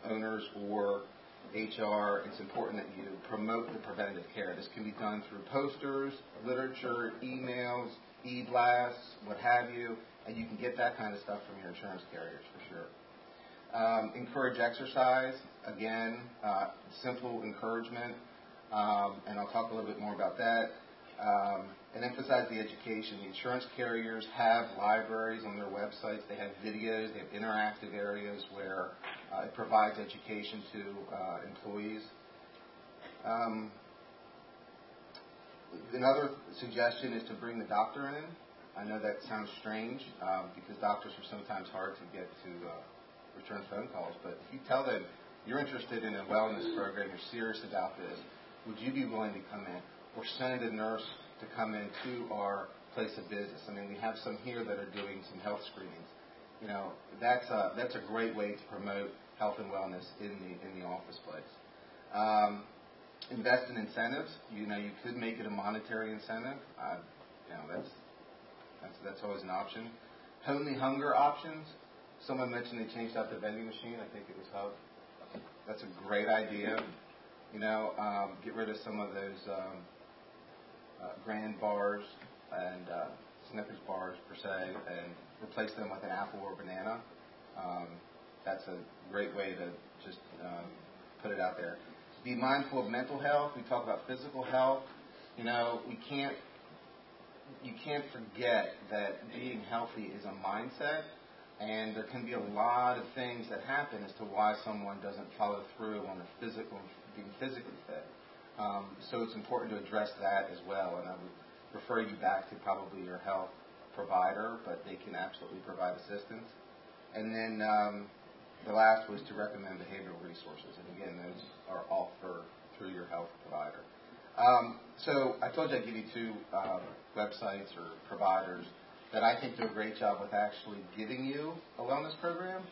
owners or HR, it's important that you promote the preventative care. This can be done through posters, literature, emails, e-blasts, what have you, and you can get that kind of stuff from your insurance carriers for sure. Encourage exercise. Again, simple encouragement, and I'll talk a little bit more about that. And emphasize the education. The insurance carriers have libraries on their websites. They have videos. They have interactive areas where it provides education to employees. Another suggestion is to bring the doctor in. I know that sounds strange because doctors are sometimes hard to get to return phone calls, but if you tell them you're interested in a wellness program, you're serious about this, would you be willing to come in? Or send a nurse to come into our place of business. I mean, we have some here that are doing some health screenings. You know, that's a great way to promote health and wellness in the office place. Invest in incentives. You know, you could make it a monetary incentive. You know, that's always an option. Homely hunger options. Someone mentioned they changed out the vending machine. I think it was Hub. That's a great idea. You know, get rid of some of those Grand bars and Snickers bars per se, and replace them with an apple or banana. That's a great way to just put it out there. Be mindful of mental health. We talk about physical health. You know, you can't forget that being healthy is a mindset, and there can be a lot of things that happen as to why someone doesn't follow through on being physically fit. So it's important to address that as well, and I would refer you back to probably your health provider, but they can absolutely provide assistance. And then the last was to recommend behavioral resources, and again, those are offered through your health provider. So I told you I'd give you two websites or providers that I think do a great job with actually giving you a wellness program.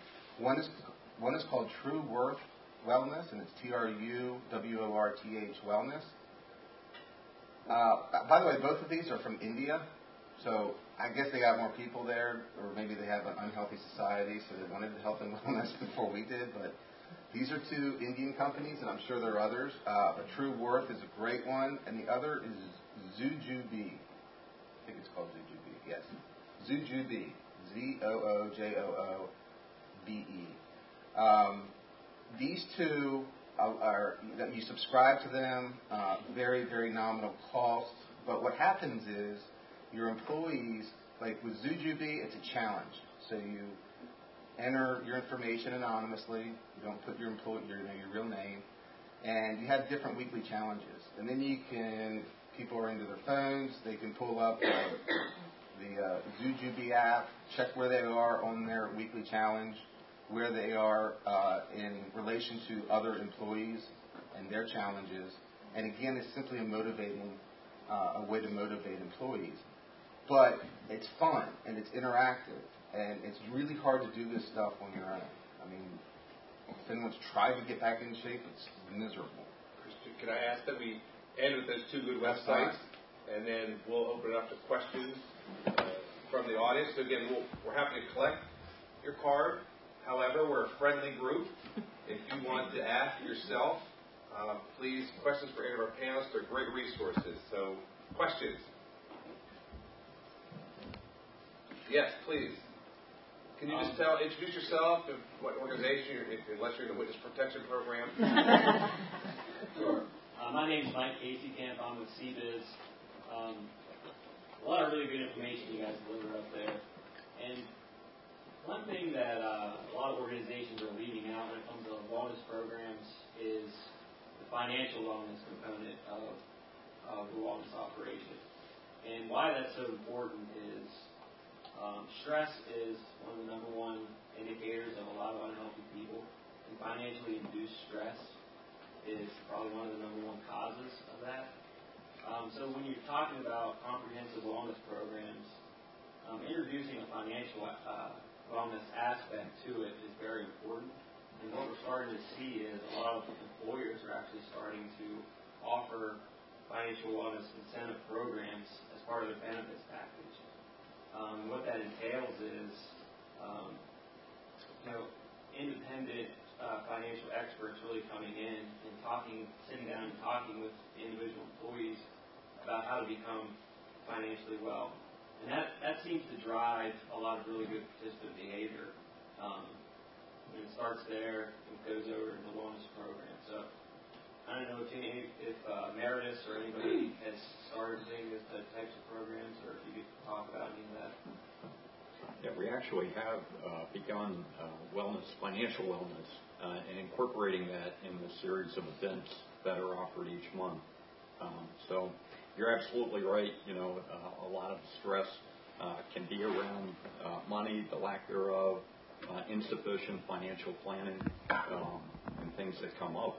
One is called True Worth Wellness, and it's TRUWORTH Wellness. By the way, both of these are from India, so I guess they got more people there, or maybe they have an unhealthy society, so they wanted to help in wellness before we did, but these are two Indian companies, and I'm sure there are others. But True Worth is a great one, and the other is Zoojoobe. I think it's called Zoojoobe, yes. Zoojoobe, ZOOJOOBE. These two are you subscribe to them, very, very nominal costs. But what happens is your employees, like with Zoojoobe, it's a challenge. So you enter your information anonymously. You don't put your real name, and you have different weekly challenges. And then you can, if people are into their phones, they can pull up the Zoojoobe app, check where they are on their weekly challenge, where they are in relation to other employees and their challenges. And again, it's simply a way to motivate employees. But it's fun, and it's interactive, and it's really hard to do this stuff on your own. I mean, if anyone's tried to get back in shape, it's miserable. Christian, can I ask that we end with those two good websites, and then we'll open it up to questions from the audience. So again, we're happy to collect your card. However, we're a friendly group. If you want to ask yourself, please, questions for any of our panelists. They're great resources. So, questions? Yes, please. Can you just introduce yourself, and what organization, unless you're in the Witness Protection Program? Sure. My name is Mike Casey-Camp. I'm with CBiz. A lot of really good information you guys deliver up there. And one thing that a lot of organizations are leaving out when it comes to wellness programs is the financial wellness component of the wellness operation. And why that's so important is stress is one of the number one indicators of a lot of unhealthy people. And financially induced stress is probably one of the number one causes of that. So when you're talking about comprehensive wellness programs, introducing a financial wellness aspect to it is very important. And what we're starting to see is a lot of employers are actually starting to offer financial wellness incentive programs as part of their benefits package. What that entails is, independent financial experts really coming in and sitting down and talking with the individual employees about how to become financially well. And that seems to drive a lot of really good participant behavior. And it starts there and goes over to the wellness program. So I don't know if Meredith or anybody has started seeing these types of programs, or if you could talk about any of that. Yeah, we actually have begun wellness, financial wellness, and incorporating that in the series of events that are offered each month. So you're absolutely right. A lot of stress can be around money, the lack thereof, insufficient financial planning, and things that come up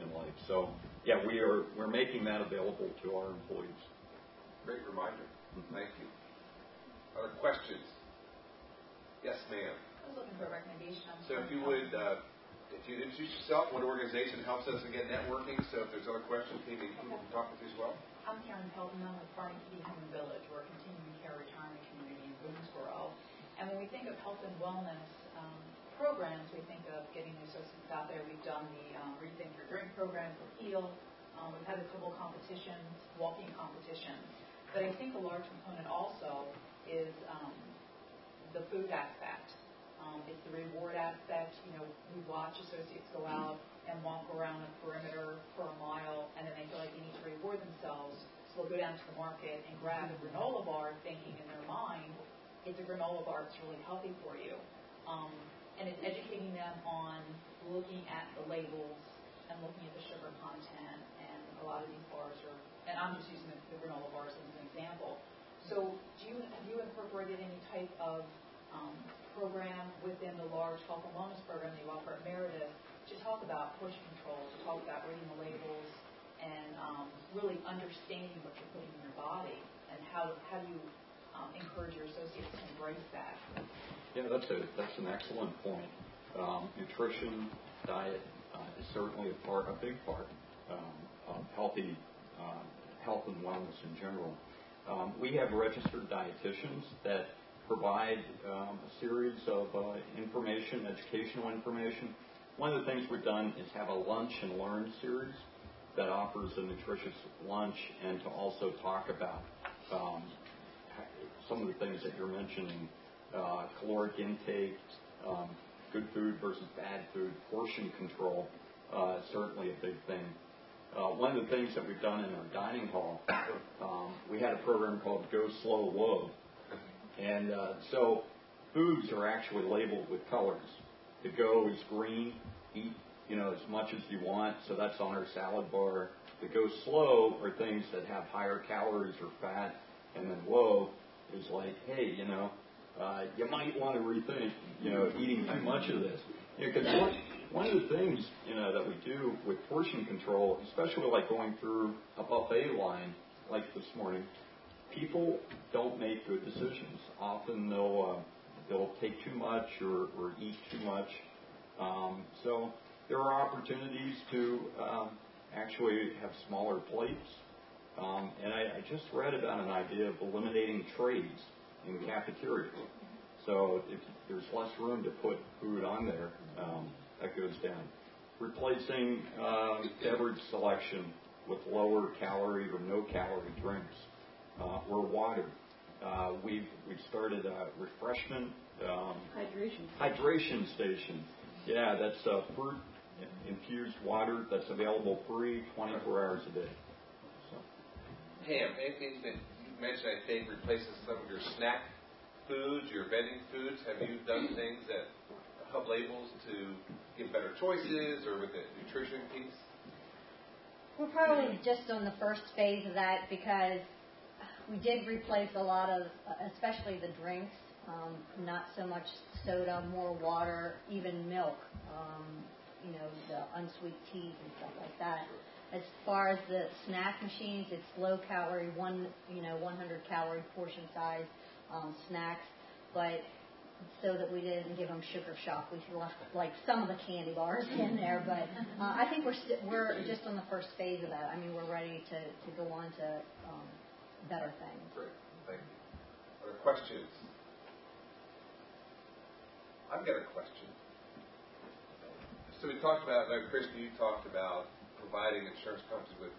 in life. So yeah, we're making that available to our employees. Great reminder. Thank you. Other questions? Yes, ma'am. I was looking for a recommendation. So if you would, if you introduce yourself, what organization helps us again networking. So if there's other questions, maybe you can talk with you as well. I'm Karen Pelton. I'm with Farmington Home Village. We're a continuing care retirement community in Boonesboro. And when we think of health and wellness programs, we think of getting the associates out there. We've done the Rethink Your Drink program for HEAL. We've had a couple competitions, walking competitions. But I think a large component also is the food aspect. It's the reward aspect. We watch associates go out and walk around a perimeter for a mile, and then they feel like they need to reward themselves. So they'll go down to the market and grab a granola bar, thinking in their mind, it's a granola bar that's really healthy for you. And it's educating them on looking at the labels and looking at the sugar content. And a lot of these bars are, and I'm just using the granola bars as an example. So have you incorporated any type of program within the large health and wellness program that you offer at Meredith to talk about portion control, to talk about reading the labels, and really understanding what you're putting in your body, and how do you encourage your associates to embrace that? Yeah, that's an excellent point. Nutrition, diet is certainly a big part of healthy health and wellness in general. We have registered dietitians that provide a series of educational information. One of the things we've done is have a lunch and learn series that offers a nutritious lunch, and to also talk about some of the things that you're mentioning, caloric intake, good food versus bad food, portion control, certainly a big thing. One of the things that we've done in our dining hall, we had a program called Go Slow Low. And so foods are actually labeled with colors. The Go is green, eat as much as you want, so that's on our salad bar. The Go Slow are things that have higher calories or fat, and then Low is like, hey, you might want to rethink, eating too much of this. Because one of the things, that we do with portion control, especially like going through a buffet line like this morning, people don't make good decisions. Often they'll take too much or eat too much. So there are opportunities to actually have smaller plates. And I just read about an idea of eliminating trays in cafeterias. So if there's less room to put food on there, that goes down. Replacing beverage selection with lower calorie or no calorie drinks or water. We've started a refreshment hydration station. Yeah, that's fruit infused water that's available free 24 hours a day. So. Pam, anything that you mentioned, I think, replaces some of your snack foods, your vending foods? Have you done things that help labels to give better choices, or with the nutrition piece? We're probably just on the first phase of that, because we did replace a lot of, especially the drinks, not so much soda, more water, even milk, the unsweet teas and stuff like that. As far as the snack machines, it's low calorie, 100 calorie portion size snacks, but so that we didn't give them sugar shock, we left like some of the candy bars in there. But I think we're just on the first phase of that. I mean, we're ready to go on to better things. Great, thank you. Other questions? I've got a question. talked about, Kristen, you talked about providing insurance companies with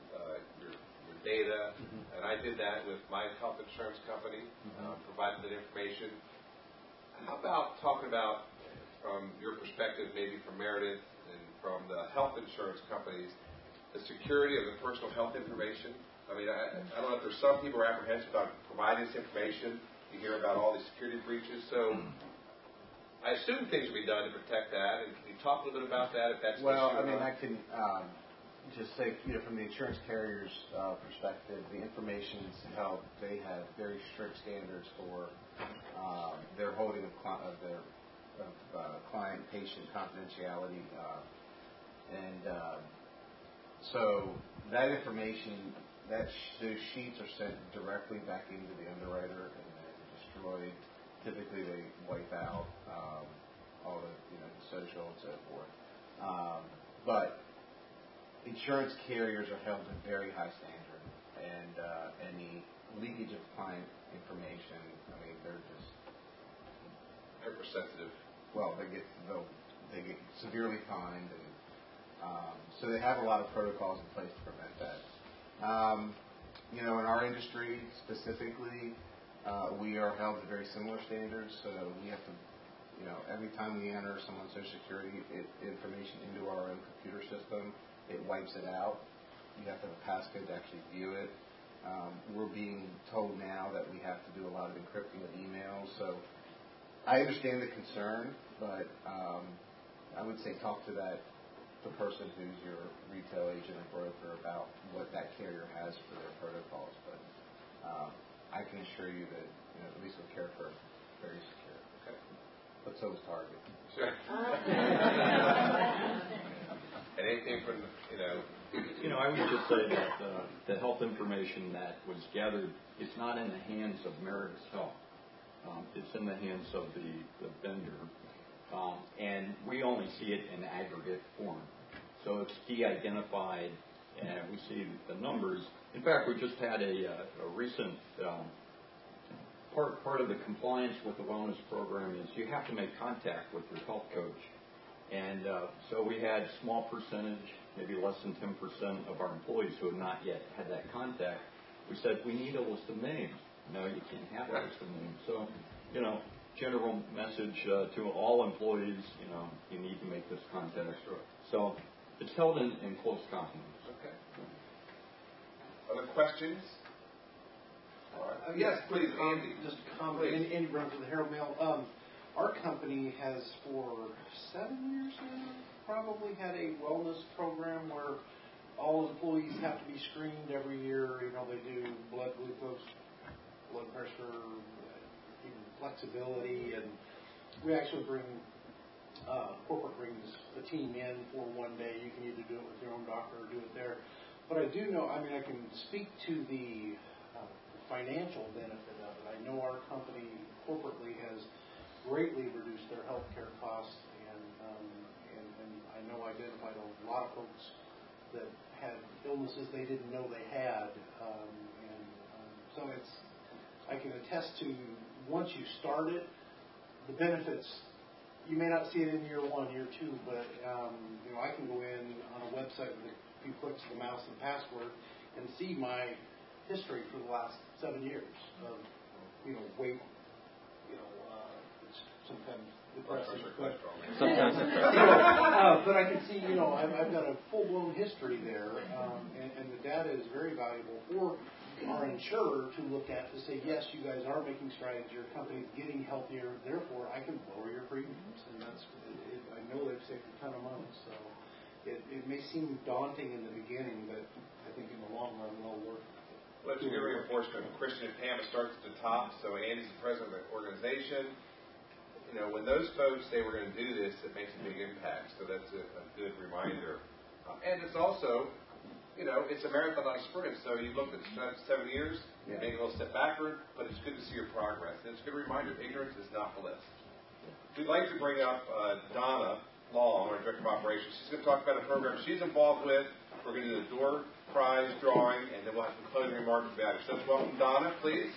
your data, and I did that with my health insurance company, provided that information. How about talking about, from your perspective, maybe from Meredith and from the health insurance companies, the security of the personal health information? I mean, I don't know if there's some people who are apprehensive about providing this information. You hear about all these security breaches, so I assume things will be done to protect that. And can you talk a little bit about that, if that's well, I mean, I can just say, from the insurance carrier's perspective, the information is held. They have very strict standards for their holding of client-patient confidentiality, so that information, those sheets are sent directly back into the underwriter and then destroyed. Typically, they wipe out all the social and so forth. But insurance carriers are held to a very high standard, and any leakage of client information, I mean, they're just hypersensitive. Well, they get severely fined, and so they have a lot of protocols in place to prevent that. In our industry specifically, we are held to very similar standards. So we have to, every time we enter someone's Social Security information into our own computer system, it wipes it out. You have to have a passcode to actually view it. We're being told now that we have to do a lot of encrypting of emails. So I understand the concern, but I would say talk to the person who's your retail agent or broker about what that carrier has for their protocols. But I can assure you that at least with CareFirst, very secure. Okay. But so is Target. Sure. Anything from I would just say that the health information that was gathered is not in the hands of Meredith Health. It's in the hands of the vendor. And we only see it in aggregate form. So it's de-identified, and we see the numbers. In fact, we just had a recent part of the compliance with the wellness program is you have to make contact with your health coach. And so we had a small percentage, maybe less than 10% of our employees who have not yet had that contact. We said, we need a list of names. No, you can't have a list of names. So, general message to all employees, you need to make this contact. So it's held in close confidence. Okay. Other questions? Yes, please, Andy. Just a comment. Andy Brown from the Herald Mail. Our company has, for 7 years now, probably had a wellness program where all employees have to be screened every year. They do blood glucose, blood pressure, even flexibility, and we actually corporate brings a team in for one day. You can either do it with your own doctor or do it there. But I do know, I can speak to the financial benefit of it. I know our company corporately has greatly reduced their health care costs, and I know identified a lot of folks that had illnesses they didn't know they had, so I can attest to, once you start it, the benefits, you may not see it in year 1, year 2, but I can go in on a website with a few clicks of the mouse and password and see my history for the last 7 years of weight, sometimes depressing, but I can see, I've got a full-blown history there, and the data is very valuable for our insurer to look at to say, yes, you guys are making strides, your company's getting healthier, therefore I can lower your premiums, and I know they've saved a ton of money, so it may seem daunting in the beginning, but I think in the long run well worth it. Let's give reinforcement. Christian and Pam, it starts at the top. So Andy's the president of the organization. When those folks say we're going to do this, it makes a big impact. So that's a good reminder. And it's also, it's a marathon, not a sprint. So you look at 7 years, maybe a little step backward, but it's good to see your progress. And it's a good reminder, ignorance is not bliss. We'd like to bring up Donna Long, our Director of Operations. She's going to talk about a program she's involved with. We're going to do the door prize drawing, and then we'll have some closing remarks about it. So let's welcome Donna, please.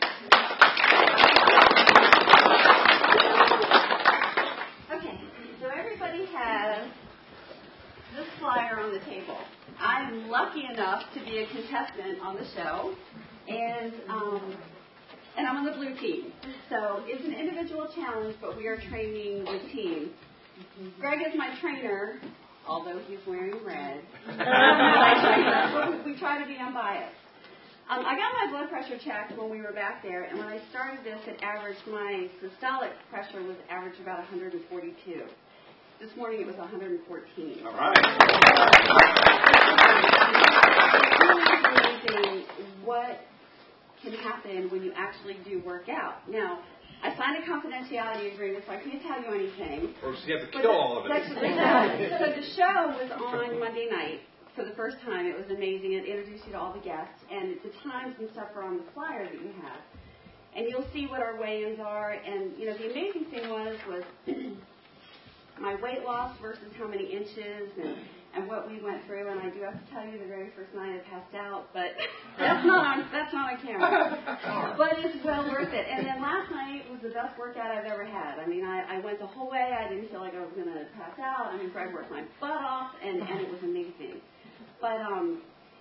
Okay, so everybody has contestant on the show, and I'm on the blue team. So it's an individual challenge, but we are training with teams. Greg is my trainer, although he's wearing red. We try to be unbiased. I got my blood pressure checked when we were back there, and when I started this, my systolic pressure was averaged about 142. This morning it was 114. All right. It's really amazing what can happen when you actually do work out. Now, I signed a confidentiality agreement, so I can't tell you anything. Or you have to kill all of it. So the show was on Monday night for the first time. It was amazing. It introduced you to all the guests, and the times and stuff are on the flyer that you have. And you'll see what our weigh-ins are. And, the amazing thing was my weight loss versus how many inches and what we went through. And I do have to tell you, the very first night I passed out, but that's not on camera. But it's well worth it. And then last night was the best workout I've ever had. I mean, I went the whole way. I didn't feel like I was going to pass out. I mean, Greg worked my butt off, and it was amazing. But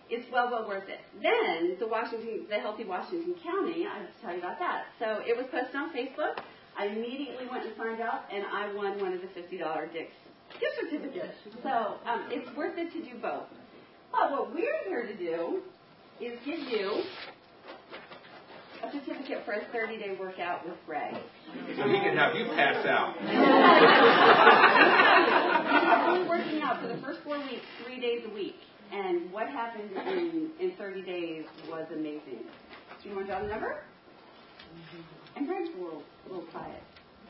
it's well worth it. Then the Healthy Washington County, I have to tell you about that. So it was posted on Facebook. I immediately went and signed up, and I won one of the $50 Dick's gift certificates. So it's worth it to do both. But what we're here to do is give you a certificate for a 30-day workout with Greg. So he can have you pass out. We're only working out for the first 4 weeks, 3 days a week. And what happened in 30 days was amazing. Do you want to draw the number? And Greg's a little quiet.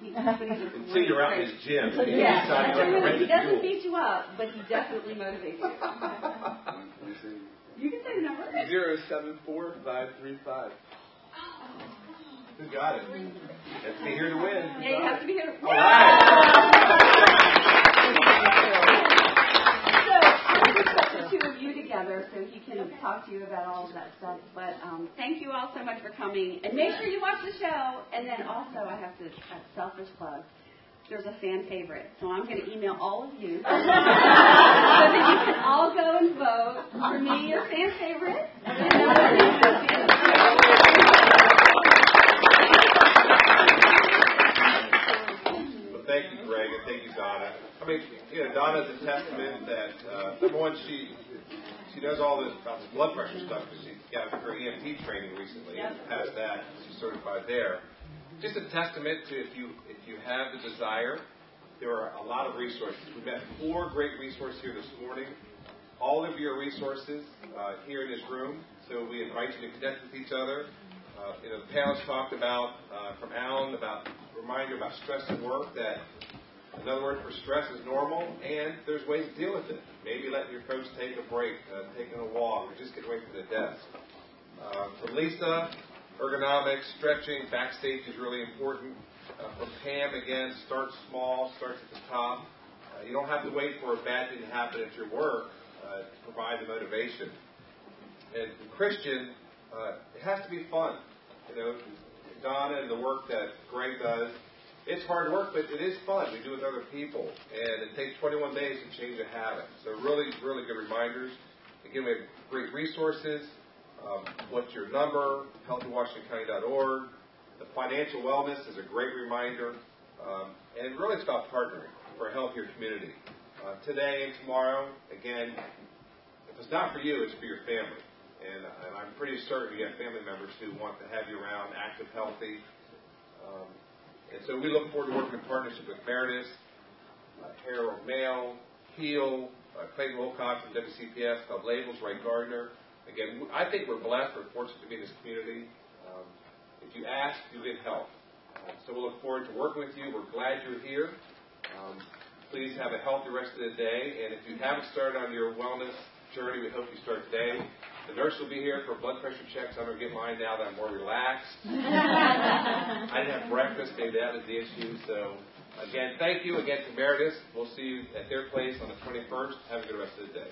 Until you're out in his gym. Yeah. He doesn't beat you up, but he definitely motivates you. You can say the number. 074535. Who got it? You have to be here to win. Yeah, you have to be here to win. All right. So I'm going to put the two of you together so he can talk to you about all of that stuff. But thank you all so much for coming. And make sure you watch the show. And then also I have to selfish plug. There's a fan favorite. So I'm going to email all of you so that you can all go and vote for me as fan favorite. Thank you, Greg, and thank you, Donna. I mean, Donna's a testament that, number one, she does all this about the blood pressure stuff because she got her EMT training recently and passed that. She's certified there. Just a testament to if you have the desire, there are a lot of resources. We've got 4 great resources here this morning. All of your resources here in this room. So we invite you to connect with each other. The panelists talked about, from Alan, about a reminder about stress at work, that another word for stress is normal, and there's ways to deal with it. Maybe letting your coach take a break, taking a walk, or just get away from the desk. From Lisa, ergonomics, stretching, backstage is really important. From Pam, again, start small, starts at the top. You don't have to wait for a bad thing to happen at your work to provide the motivation. And from Christian, it has to be fun. Donna and the work that Greg does, it's hard work, but it is fun. We do it with other people. And it takes 21 days to change a habit. So really, really good reminders. Again, we have great resources. What's your number? HealthyWashingtonCounty.org. The financial wellness is a great reminder. And really it's about partnering for a healthier community. Today and tomorrow, again, if it's not for you, it's for your family. And I'm pretty certain you have family members who want to have you around, active, healthy. And so we look forward to working in partnership with Meredith, Harold Mail, Heal, Clayton Wilcox from WCPS, Club Labels, Ray Gardner. Again, I think we're blessed. We're fortunate to be in this community. If you ask, you get help. So we'll look forward to working with you. We're glad you're here. Please have a healthy rest of the day. And if you haven't started on your wellness journey, we hope you start today. The nurse will be here for blood pressure checks. I'm going to get mine now that I'm more relaxed. I didn't have breakfast. Maybe that was the issue. So, again, thank you again to Meredith. We'll see you at their place on the 21st. Have a good rest of the day.